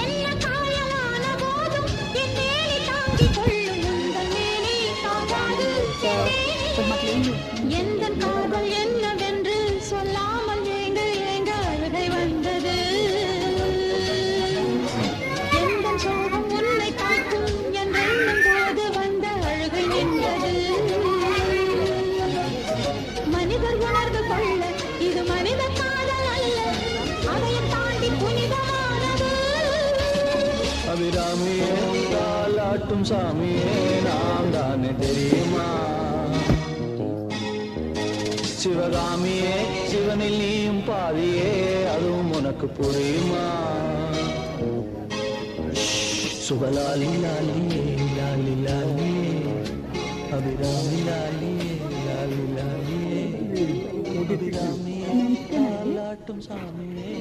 என்ன காயலான போதும் என் மேனி தாங்கிக் கொள்ளும் உங்கள் மேனி தாங்காது எந்தன் காதல் என்னவென்று சொல்லாமல் ஏங்க ஏங்க அழுகை வந்தது எந்தன் சோகம் உன்னை காக்கும் என்றெண்ணும் போது வந்த அழுகை நின்றது மனிதர் உணர்ந்து கொள்ள இது மனித காதல் அல்ல அதையும் தாண்டி புனிதமானது அபிராமியே தாலாட்டும் சாமியே நாம் தானே தெரியுமா சிவகாமியே சிவனில் நீயும் பாதியே அதுவும் உனக்கு புரியுமா சுபலாலி லாலியே லாலி லாலியே அபிராமி லாலியே லாலி லாலியே அபிராமியே தாலாட்டும் சாமியே